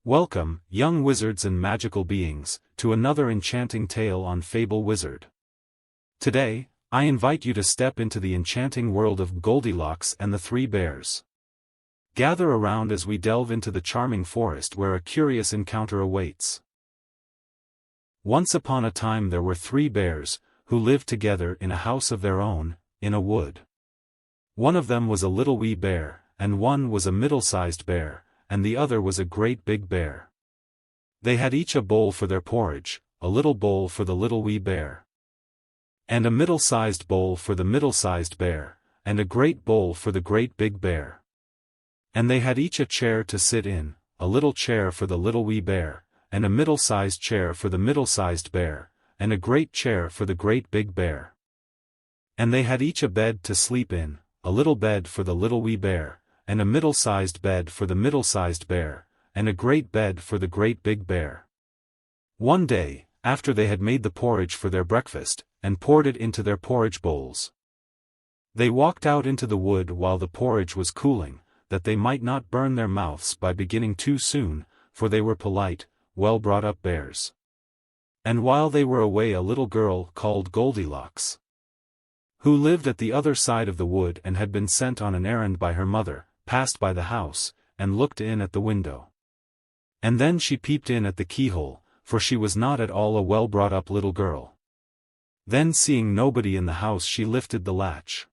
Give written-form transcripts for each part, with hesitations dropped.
Welcome, young wizards and magical beings, to another enchanting tale on Fable Wizard. Today, I invite you to step into the enchanting world of Goldilocks and the Three Bears. Gather around as we delve into the charming forest where a curious encounter awaits. Once upon a time there were three bears, who lived together in a house of their own, in a wood. One of them was a little wee bear, and one was a middle-sized bear, and the other was a great big bear. They had each a bowl for their porridge, a little bowl for the little wee bear, and a middle-sized bowl for the middle-sized bear, and a great bowl for the great big bear. And they had each a chair to sit in, a little chair for the little wee bear, and a middle-sized chair for the middle-sized bear, and a great chair for the great big bear. And they had each a bed to sleep in, a little bed for the little wee bear, and a middle-sized bed for the middle-sized bear, and a great bed for the great big bear. One day, after they had made the porridge for their breakfast, and poured it into their porridge bowls, they walked out into the wood while the porridge was cooling, that they might not burn their mouths by beginning too soon, for they were polite, well-brought-up bears. And while they were away, a little girl called Goldilocks, who lived at the other side of the wood and had been sent on an errand by her mother, passed by the house, and looked in at the window. And then she peeped in at the keyhole, for she was not at all a well-brought-up little girl. Then seeing nobody in the house she lifted the latch.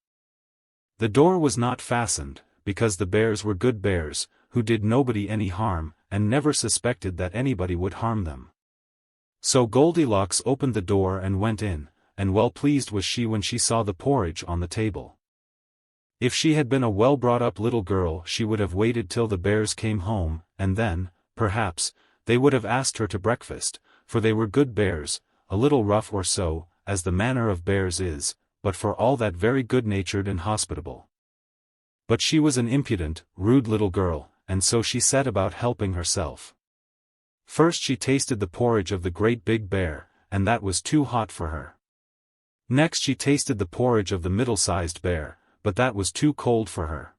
The door was not fastened, because the bears were good bears, who did nobody any harm, and never suspected that anybody would harm them. So Goldilocks opened the door and went in, and well pleased was she when she saw the porridge on the table. If she had been a well-brought-up little girl she would have waited till the bears came home, and then, perhaps, they would have asked her to breakfast, for they were good bears, a little rough or so, as the manner of bears is, but for all that very good-natured and hospitable. But she was an impudent, rude little girl, and so she set about helping herself. First she tasted the porridge of the great big bear, and that was too hot for her. Next she tasted the porridge of the middle-sized bear, but that was too cold for her.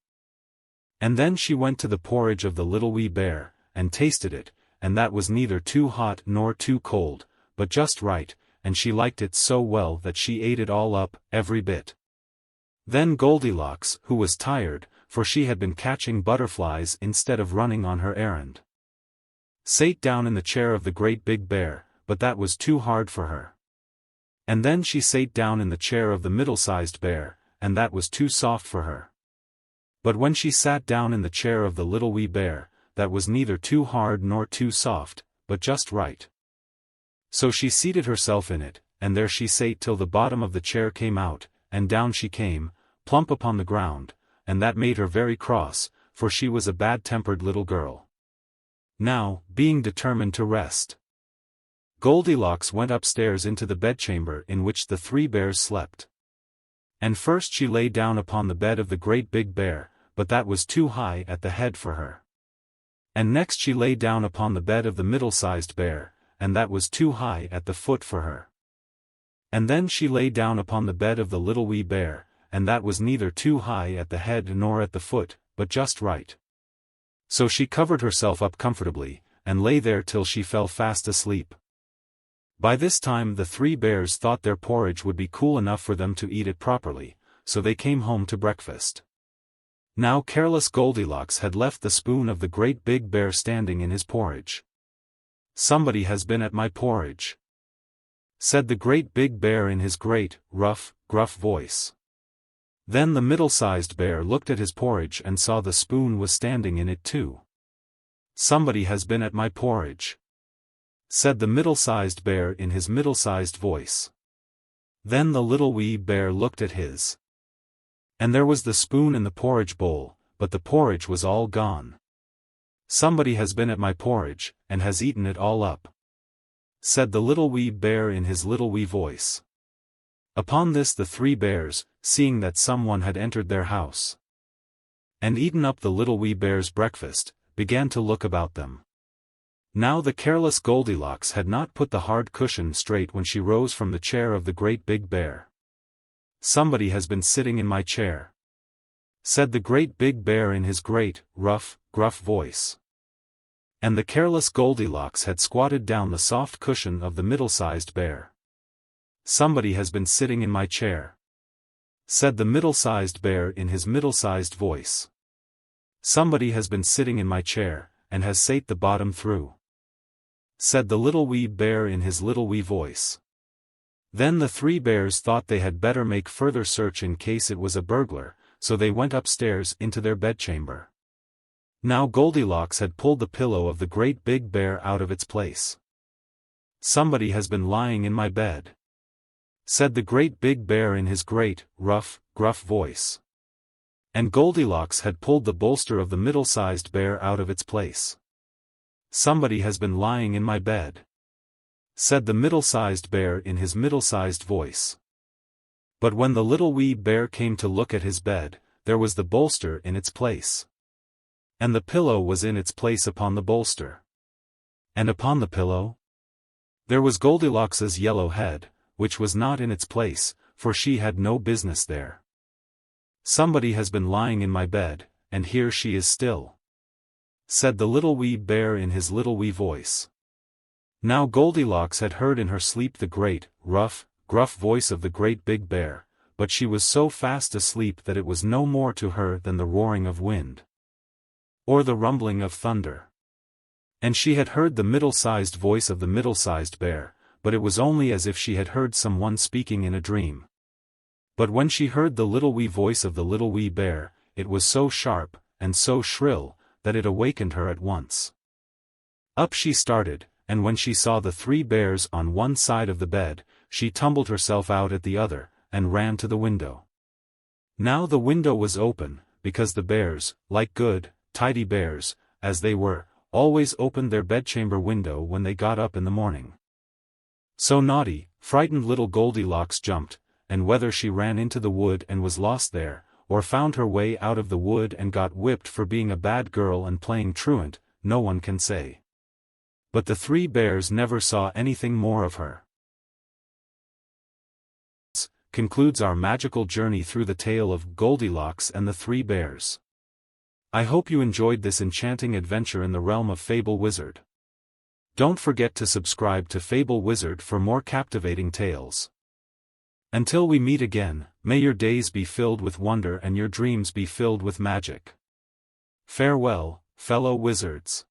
And then she went to the porridge of the little wee bear, and tasted it, and that was neither too hot nor too cold, but just right, and she liked it so well that she ate it all up, every bit. Then Goldilocks, who was tired, for she had been catching butterflies instead of running on her errand, sate down in the chair of the great big bear, but that was too hard for her. And then she sate down in the chair of the middle-sized bear, and that was too soft for her. But when she sat down in the chair of the little wee bear, that was neither too hard nor too soft, but just right. So she seated herself in it, and there she sate till the bottom of the chair came out, and down she came, plump upon the ground, and that made her very cross, for she was a bad-tempered little girl. Now, being determined to rest, Goldilocks went upstairs into the bedchamber in which the three bears slept. And first she lay down upon the bed of the great big bear, but that was too high at the head for her. And next she lay down upon the bed of the middle-sized bear, and that was too high at the foot for her. And then she lay down upon the bed of the little wee bear, and that was neither too high at the head nor at the foot, but just right. So she covered herself up comfortably, and lay there till she fell fast asleep. By this time the three bears thought their porridge would be cool enough for them to eat it properly, so they came home to breakfast. Now careless Goldilocks had left the spoon of the great big bear standing in his porridge. "Somebody has been at my porridge," said the great big bear in his great, rough, gruff voice. Then the middle-sized bear looked at his porridge and saw the spoon was standing in it too. "Somebody has been at my porridge," said the middle-sized bear in his middle-sized voice. Then the little wee bear looked at his. And there was the spoon in the porridge bowl, but the porridge was all gone. "Somebody has been at my porridge, and has eaten it all up," said the little wee bear in his little wee voice. Upon this the three bears, seeing that someone had entered their house, and eaten up the little wee bear's breakfast, began to look about them. Now the careless Goldilocks had not put the hard cushion straight when she rose from the chair of the great big bear. "Somebody has been sitting in my chair," said the great big bear in his great, rough, gruff voice. And the careless Goldilocks had squatted down the soft cushion of the middle-sized bear. "Somebody has been sitting in my chair," said the middle-sized bear in his middle-sized voice. "Somebody has been sitting in my chair, and has sate the bottom through," said the little wee bear in his little wee voice. Then the three bears thought they had better make further search in case it was a burglar, so they went upstairs into their bedchamber. Now Goldilocks had pulled the pillow of the great big bear out of its place. "Somebody has been lying in my bed," said the great big bear in his great, rough, gruff voice. And Goldilocks had pulled the bolster of the middle-sized bear out of its place. "Somebody has been lying in my bed," said the middle-sized bear in his middle-sized voice. But when the little wee bear came to look at his bed, there was the bolster in its place. And the pillow was in its place upon the bolster. And upon the pillow there was Goldilocks's yellow head, which was not in its place, for she had no business there. "Somebody has been lying in my bed, and here she is still," said the little wee bear in his little wee voice. Now Goldilocks had heard in her sleep the great, rough, gruff voice of the great big bear, but she was so fast asleep that it was no more to her than the roaring of wind, or the rumbling of thunder. And she had heard the middle-sized voice of the middle-sized bear, but it was only as if she had heard someone speaking in a dream. But when she heard the little wee voice of the little wee bear, it was so sharp, and so shrill, that it awakened her at once. Up she started, and when she saw the three bears on one side of the bed, she tumbled herself out at the other, and ran to the window. Now the window was open, because the bears, like good, tidy bears, as they were, always opened their bedchamber window when they got up in the morning. So naughty, frightened little Goldilocks jumped, and whether she ran into the wood and was lost there, or found her way out of the wood and got whipped for being a bad girl and playing truant, no one can say. But the three bears never saw anything more of her. Concludes our magical journey through the tale of Goldilocks and the Three Bears. I hope you enjoyed this enchanting adventure in the realm of Fable Wizard. Don't forget to subscribe to Fable Wizard for more captivating tales. Until we meet again, may your days be filled with wonder and your dreams be filled with magic. Farewell, fellow wizards.